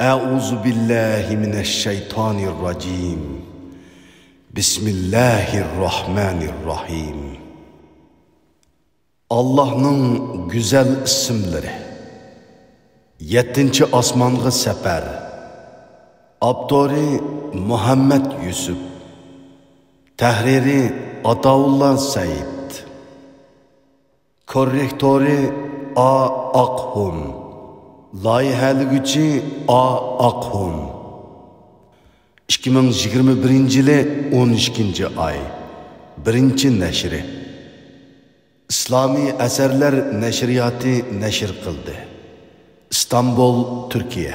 Euzu billahi mineşşeytanirracim. Bismillahirrahmanirrahim. Allah'ın güzel isimleri. 7. asmanğa sefer. Abdori Muhammed Yusuf. Tahriri Ataullah Said. Korrektori A. Akhun. Loyihaligüchi A. Akhun. 2021 12 ay. 1. neşri. İslami Eserler Neşriyatı neşir kıldı. İstanbul, Türkiye.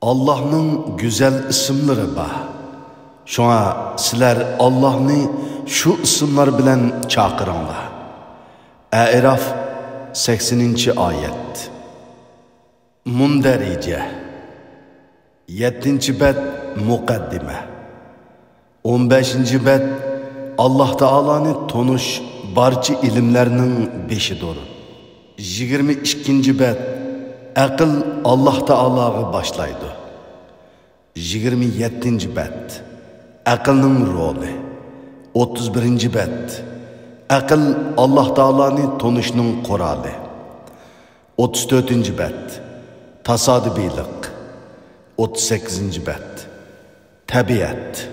Allah'ın güzel isimleri var. Şuna sizler Allah'ını şu isimler bilen çağırınlar. A'raf 80. ayet. Mundarice 7. bet mukaddime 15. bet Allah Teala'nı tonuş barcı ilimlerinin beşidir. 22. bet akıl Allah Teala'yı başlaydı. 27. bet akılın rolü. 31. bet akıl Allah Teala'nı tonuşunun kuralı. 34. bet tasadibilik. 38. bet tabiat.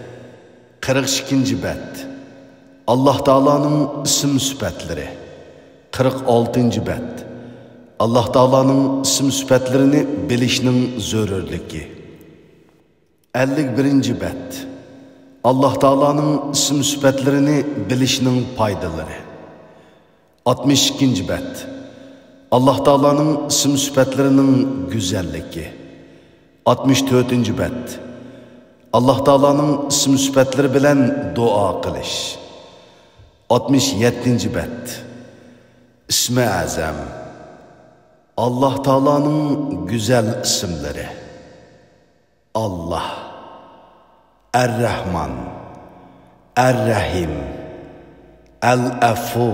42. bet Allah Teala'nın isim sübetleri. 46. bet Allah Teala'nın isim sübetlerini bilişinin zörürlüğü. 51. bet Allah Teala'nın isim sübetlerini bilişinin faydaları. 62. bet Allah Teala'nın isim sübetlerinin güzelliği. 64. bet Allah Teala'nın isim sübetleri bilen dua kılış. 67. bet İsmi Azam Allah Teala'nın güzel isimleri. Allah, Er-Rahman, Er-Rahim, El-Afu,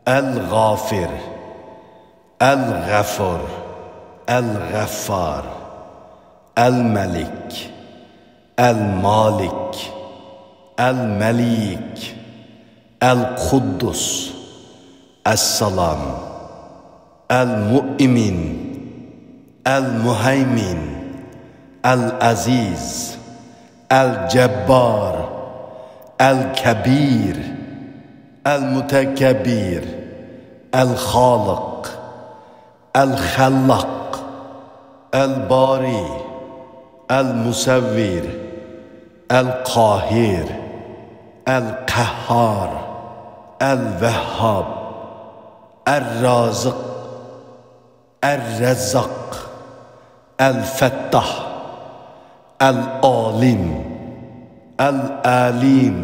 El-Gafir, El-Gafur, El-Gaffar, El-Melik, El-Malik, El-Melik, El-Kuddus, Es-Salam, El-Mu'min, El-Muhaymin, El-Aziz, El-Cebbar, El-Kabir, El-Mutekebbir, El-Khaliq, El-Khallaq, El-Bari, El-Musavvir, El-Qahir, El-Qahhar, El-Vehhab, El-Razıq, El-Razzaq, El-Fettah, El-Alim, El-Alim,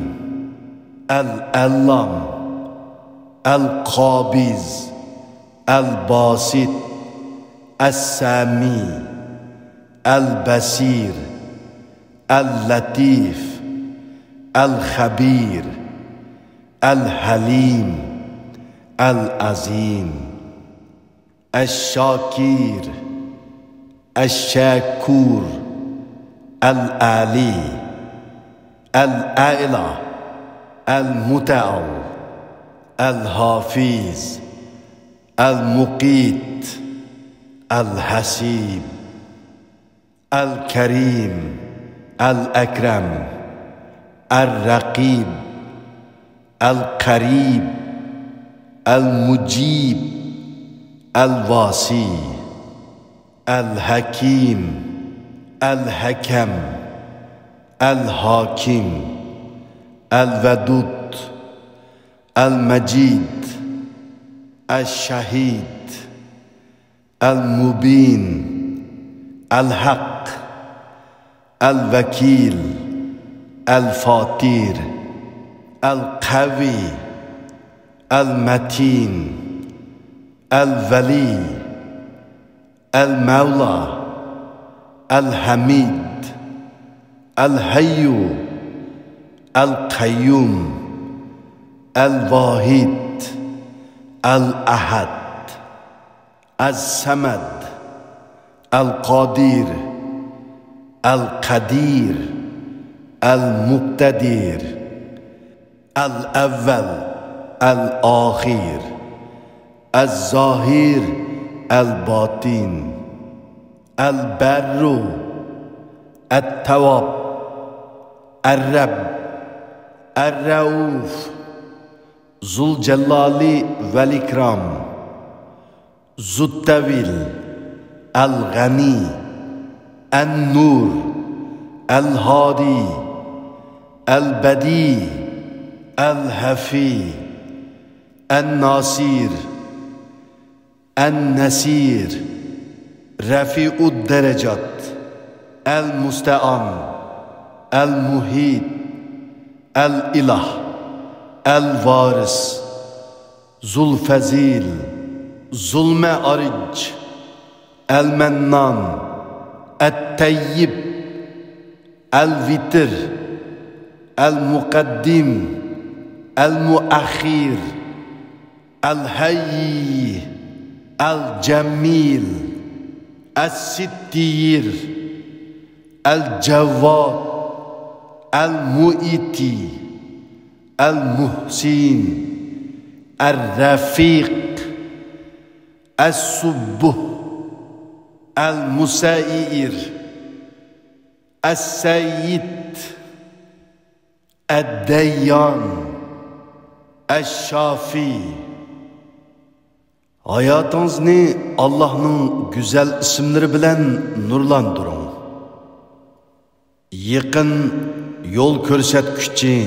El-Allam, El-Qabiz, El-Basit, El-Sami, El-Basir, El-Latif, El-Khabir, El-Halim, El-Azim, El-Shakir, El-Shakur, El-Ali, El-A'la, El-Muta'al, El-Hafiz, El-Muqit, El-Hasib, El-Karim, El-Akram, El-Raqib, El-Qarib, El-Mujib, El-Wasi, El-Hakim, El-Hakam, El-Hakim, El-Vedud, El-Majid, El-Shahid, El-Mubin, El-Haq, El-Vakil, El-Fatir, El-Qawi, El-Matin, El-Vali, El-Mawla, El-Hamid, El-Hayyu, El-Qayyum, El-Wahid, El-Ahad, El-Samad, القادر القدير المقتدر الأول الآخر الظاهر الباطن البر التواب الرب الرؤوف ذو الجلال والإكرام ذو الطول الغني النور الهادي البديع الهفي الناصر النسير رفيع الدرجات المستعان المحيط الإله الوارث ذو الفضيل ذو المعارج المنان الطيب الوتر المقدم المؤخر الحي الجميل الستير الجواد المؤتي المحسن الرفيق السبح المسائر السيد الديان الشافي. Hayatınızı Allah'ın güzel isimleri bilen nurlandırın. Yakın yol körsetkiçi,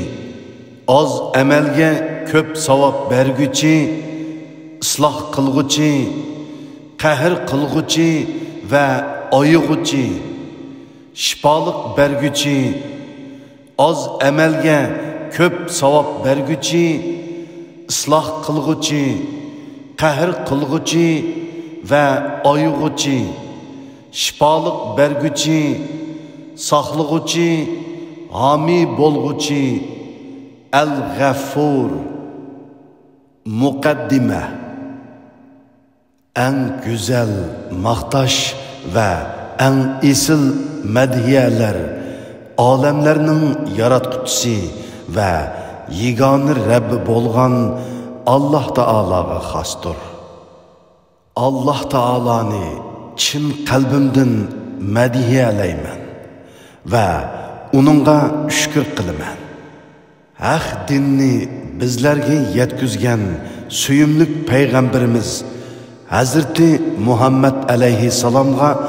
az emelge köp savap bergüçi, ıslah kılgıçı, kahir kılgıçı ve ayıgıçı, şifalık bergüçi, az emelge köp savap bergüçi, ıslah kılgıçı, kahir kılgıçı ve ayıgıçı, şifalık bergüçi, saqlıgıçı, hami bolgıçı, el-Ghaffur, mukaddime, en güzel maqtaş ve en isil medhiyeler, alemlerinin yaratkutusu ve yegani Rabbi bolgan Allah Teala'ga xasdır. Allah Teala'ni çin kalbimden medhiyeleymen ve onunla şükür kılıman. Haq dinni bizlerge yetkizgen suyumluk peygamberimiz Hazreti Muhammed aleyhisselamga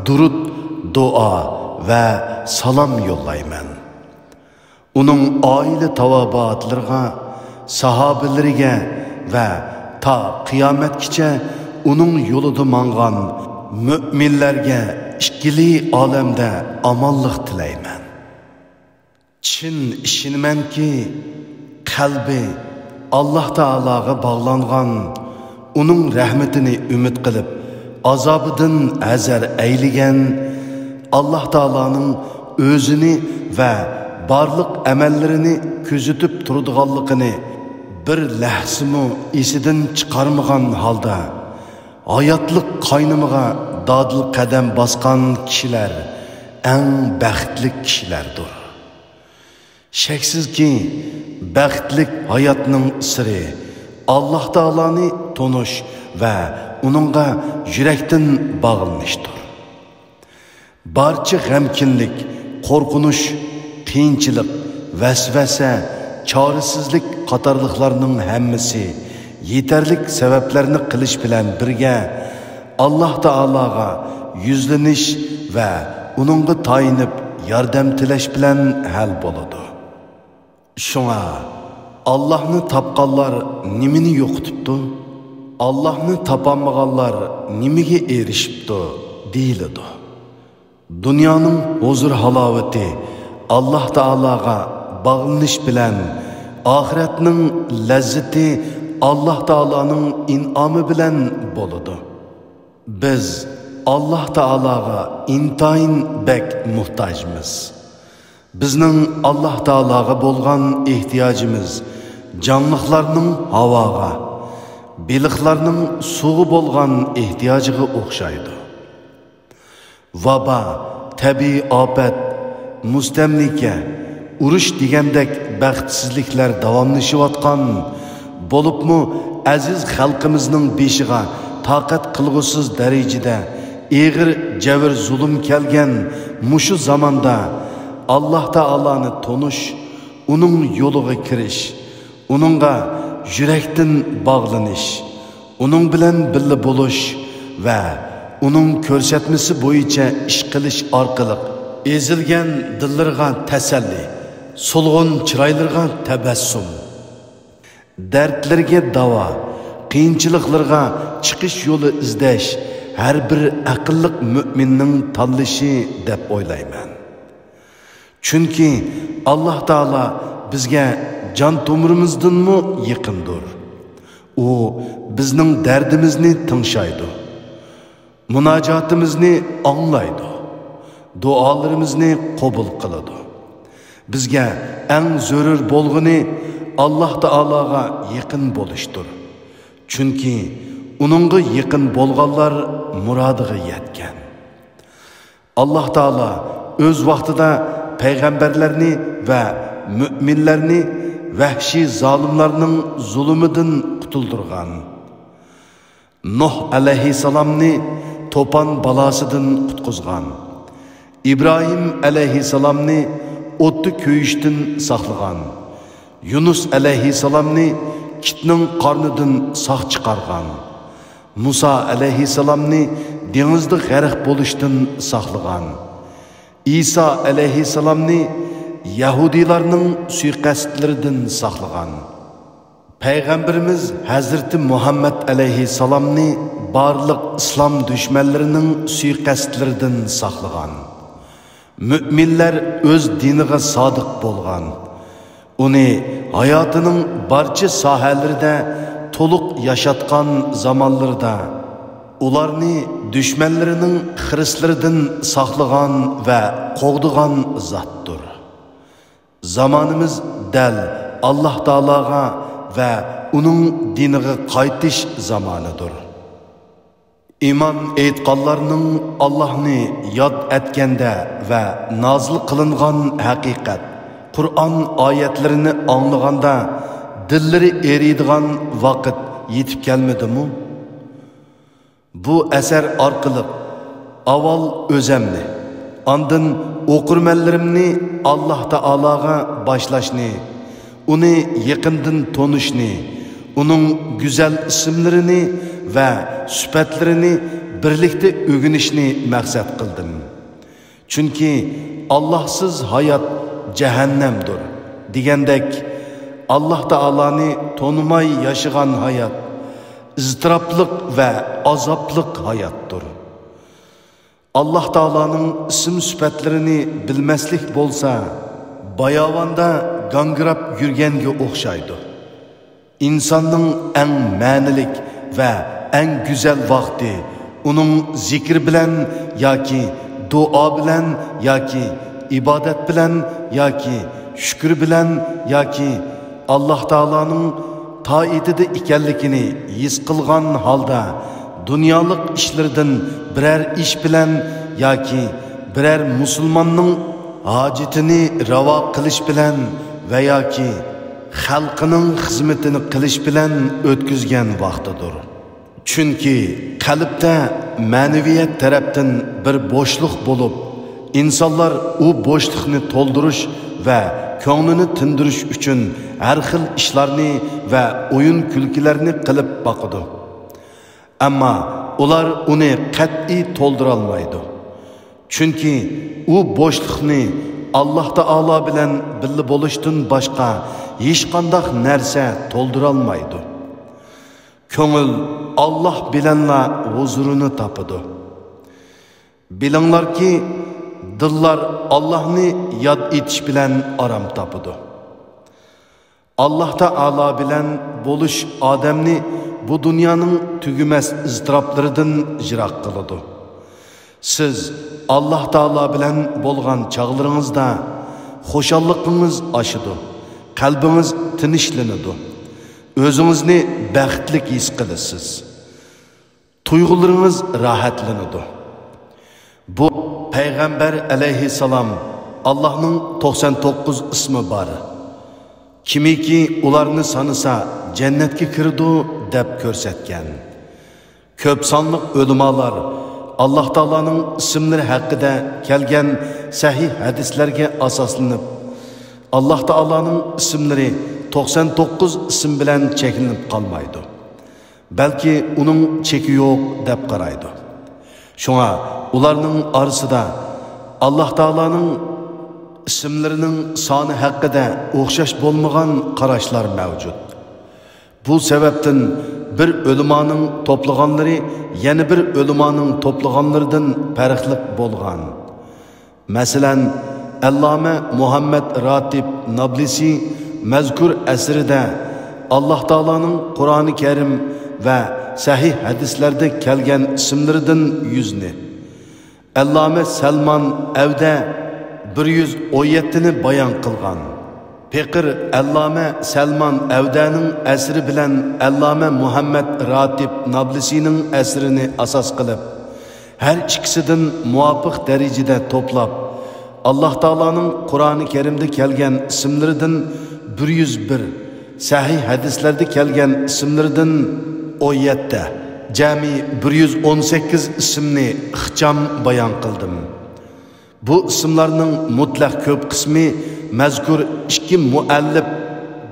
durud, dua ve salam yollayman. Onun aile tavabatlarına, sahabelerine ve ta kıyametkiçe onun yolunda mangan müminlerge işkili alemde amallık tileymen. Çin işinmen ki kalbi Allah Teala'ga bağlangan, onun rahmetini ümit kılıp azabıdın ezer eyligen, Allah Teala'nın özünü ve barlık emellerini küzütüp turduğallıkını bir lahzımı isinden çıkarmıgan halda hayatlık kaynımıga dadıl kadem baskan kişiler en bəxtlik kişilerdir. Şeksiz ki bəxtlik hayatının sırrı Allah Teala'nı tonuş ve onunla yürekten bağlanıştır. Barça gemkinlik, korkunuş, qiyinchilik, vesvese, çaresizlik qatarlıqlarının hemmisi yeterlik sebeplerini qilish bilan birga Allah Teala'ga yüzleniş ve onunla tayinip yardım tileş bilan hal boludu. Şuna Allah'ını tapqanlar nimini yo'qotibdi? Allah'ını tapamaganlar nimige erişibdi deyildi. Dünyanın huzur halavati Allah Teala'ga bağlanış bilen, ahiretinin lezzeti Allah Teala'nın inamı bilen boludu. Biz Allah Teala'ga intayin bek muhtajımız. Bizning Allah Teala'ga bolgan ihtiyacımız canlıqlarning havaga, biliqlarning suvi bolgan ihtiyacıga o'xshaydi. Vaba, tabiiy ofat, mustamlika, urush degandek baxtsizliklar davomlashayotgan bo'libmi aziz xalqimizning beshiga taqat qilg'usiz darajada eg'ir javr zulm kelgan mushu zamonda Alloh taoloni tonish, uning yo'liga kirish, uningga yurakdan bog'lanish, uning bilan birga bo'lish va uning ko'rsatmasi bo'yicha ish qilish orqali ezilgan dillarga tasalli, so'lg'in chiroylarga tabassum, dardlarga davo, qiyinchiliklarga chiqish yo'li izlash har bir aqlli mu'minning tanlashi deb o'ylayman. Chunki Alloh taolo bizga jon to'mirimizdanmi yaqindir. U bizning dardimizni tingshaydi, munojotimizni anglaydi, duolarimizni qabul qiladi. Bizga eng zarur bo'lgani Alloh taologa yaqin bo'lishdir. Chunki uningga yaqin bo'lganlar murodiga yetgan. Alloh taolo o'z vaqtida payg'ambarlarni va mu'minlarni vahshiy zolimlarning zulmidan qutuldirgan. Nuh alayhissalomni to'pon balosidan qutqizgan. İbrahim alayhissalomni o'tni ko'yishdan saqlagan. Yunus alayhissalomni kitning qornidan saq chiqargan. Musa alayhissalomni dengizda g'arq bo'lishdan saqlagan. İsa alayhissalomni Yahudilarning suiqasdlaridan saqlagan. Payg'ambarimiz Hazreti Muhammad alayhissalomni barliq islom dushmanlarining suiqasdlaridan saqlagan. Müminler öz diniga sodiq bo'lgan. Uni hayotining barcha sohalarida to'liq yashatgan zamonlarda ularni dushmanlarining xirislaridan saqlagan va qo'g'digan zotdir. Zamonimiz dal Alloh taologa va uning diniga qaytish zamonidir. İman aytqanlarning Allohni yod etganda va nozil qilingan haqiqat, Qur'on oyatlarini anglaganda dillari eriydigan vaqt yetib kelmadimi? Bu asar orqali avval o'zimni, ondan o'qirmanlarimni Alloh taologa boshlashni, uni yaqindan tanishni, uning go'zal ismlarini va sifatlarini birlikda o'rganishni maqsad qildim. Chunki Allohsiz hayot jahannamdir degandek, Alloh taoloni tanimay yashagan hayot iztirobliq va azobliq hayotdir. Alloh taoloning ism sifatlarini bilmaslik bo'lsa, bayovonda gangirab yurganga o'xshaydi. İnsanning eng ma'nilik va eng go'zal vaqti uning zikr bilan yoki duo bilan yoki ibodat bilan yoki shukr bilan yoki Alloh taoloning toatida ekanligini his qilgan holda dunyolik ishlardan biror ish bilan yoki biror musulmonning hojatini ravo qilish bilan va yoki xalqining xizmatini qilish bilan o'tkazgan vaqtidir. Chunki qalbda ma'naviyat tarafdan bir bo'shliq bo'lib, insonlar u bo'shliqni to'ldirish va ko'nglini tindirish uchun har xil ishlarni va o'yin kulkilarni qilib boqadi. Ammo ular uni qat'iy to'ldira olmaydi. Chunki u bo'shliqni Alloh taolo bilan birga bo'lishdan boshqa hech qanday narsa to'ldira olmaydi. Ko'ngil Alloh bilanla huzurini topadi. Bilinglarki, dillar Allohni yod etish bilan aram topadi. Alloh taolo bilan bo'lish odamni bu dunyoning tugumas iztiroblaridan jiroq qiladi. Siz Alloh taolo bilan bo'lgan chog'laringizda xushalligingiz oshidi, qalbingiz tinchlanadi, o'zingizni baxtli his qilasiz, tuyg'ularingiz rohatlanadi. Bu Peygamber aleyhisselam Allah'ның 99 ismi var. Kimiki ularını sanısa cennetke kirdu dep körsetken. Köp sanlık ölümalar Allah Taala'nın isimleri hakkında kelgen sahih hadislerge asaslanıp Allah Taala'nın isimleri 99 isim bilen çekilinip kalmaydı. Belki onun çeki yok dep qaraydı. Şuna ularının arasında Allah Taala'nın isimlerinin sani hakkında o'xshash bo'lmagan qarashlar mevcut. Bu sebepten bir ölümanın toplaganları yeni bir ölümanın toplaganlarından farklı bolgan. Mesela Allame Muhammed Ratib Nablisi mezkur esride Allah Taala'nın Kur'an-ı Kerim ve sahih hadislerde kelgen isimlerden yüzünü. Allame Selman Evde 117'ni bayan kılgan. Pekir Allame Selman Evde'nin esri bilen Allame Muhammed Ratib Nablisi'nin esrini asas kılıp, her ikisinden muvaffak derecede toplap, Allah Taala'nın Kur'an-ı Kerim'de kelgen isimlerden 101, sahih hadislerde kelgen isimlerden 17, cami 118 isimni ixcham bayan kıldım. Bu isimlarning mutlaq köp kısmı mezkur iki muallif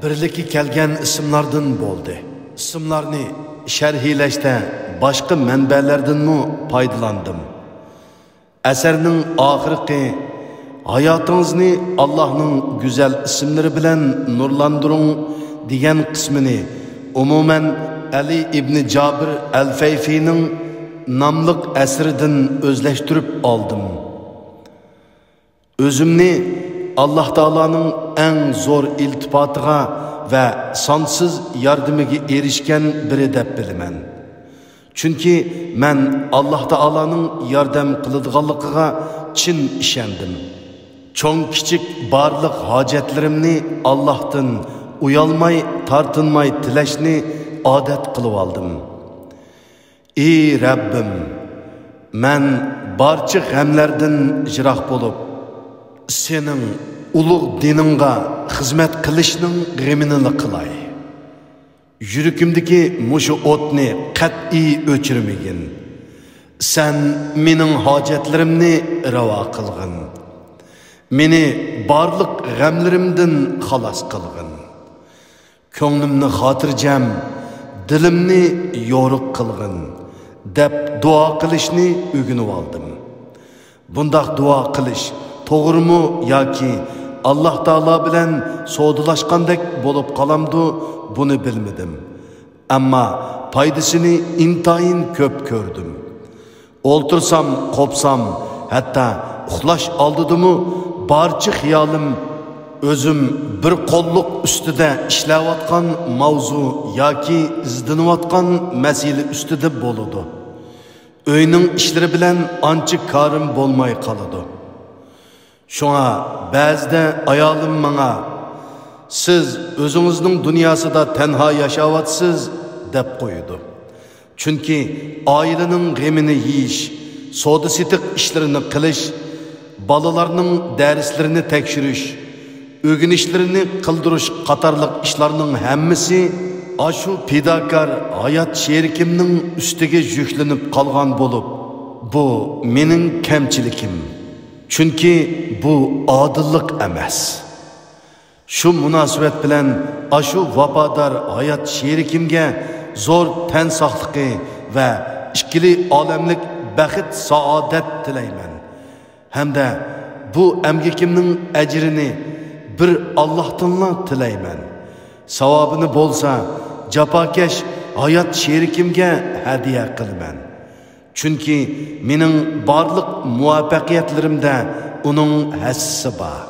birlikki kelgen isimlardan bo'ldi. İsimlarni sharhiylashda boshqa manbalardan mu foydalandim. Asarning oxirgi hayotingizni Allohning go'zal isimlari bilan nurlantiring degan qismini umuman Ali ibn Jabir al-Fayfining nomliq asridan o'zlashtirib oldim. Özümni Allah Taala'nın en zor iltifatıga ve sansız yardımıga erişken biri dep bilemen. Çünkü men Allah Taala'nın yardım kılıdığanlıqıga çin işendim. Çoğun kiçik barlık hacetlerimni Allah'tan uyalmay, tartınmay tileşni adet kılıp aldım. Ey Rabbim, men barcha g'amlardan jiroq bo'lib senin ulug' diningga xizmat qilishning g'amini qilay. Yuragimdagi mushu o'tni qat'iy o'chirmagin. Sen mening hojatlarimni ravo qilgin. Meni barliq g'amlarimdan xalos qilgin. Ko'nglimni xotirjam, dilimni yo'riq qilgin deb duo qilishni o'rganib oldim. Bundaq duo qilish to'g'ri mu yoki Allah Taala bilan savdolaşqandek bo'lib qolamdi, buni bilmadim. Ammo foydasini intayin ko'p ko'rdim. O'ltirsam, qopsam, hatto uxlash oldidimi barcha xiyolim o'zim bir qo'lliq ustida ishlayotgan mavzu yoki izlanayotgan masala ustida bo'ladi. Uyning ishlari bilan ancha korim bo'lmay qoladi. Şuna ba'zida ayolim menga siz o'zingizning dunyosida tenha yashayapsiz deb qo'ydi. Chunki oilaning g'amini yeyish, savdo setiq ishlarini qilish, bolalarning darslarini tekshirish, o'rganishlarini qildirish qatorliq ishlarning hammasi ashu fidokor hayot sherikimning ustiga yuklanib qolgan bo'lib, bu mening kamchilikim. Çünkü bu adillik emas. Şu münasebet bilen aşu vafadar hayat şerikimge zor ten saqlıqı ve ikili alemlik baxit saadet tileymen. Hem de bu emgekimnin ecrini bir Allah'tanla tileymen. Savabını bolsa capakeş hayat şerikimge hediye kılmen. Çünkü mening barliq muvaffaqiyatlarimda uning hassisi bor.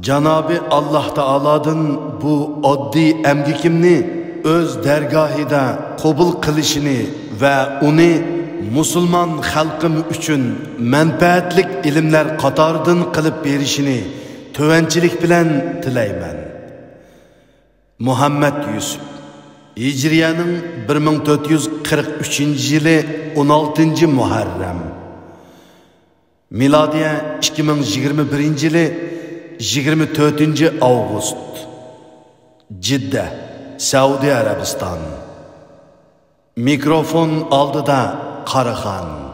Janobi Allah Taolodan bu oddiy emgikimni o'z dargohida qabul qilishini va uni musulmon xalqim uchun manfaatlik ilmlar qatoridan qilib berishini tovanchilik bilan tilayman. Muhammed Yusuf Hicriye'nin 1443 yılı 16. Muharrem. Miladiye 2021 yılı 24 Ağustos. Cidde, Saudi Arabistan. Mikrofon aldıda Qaraxan.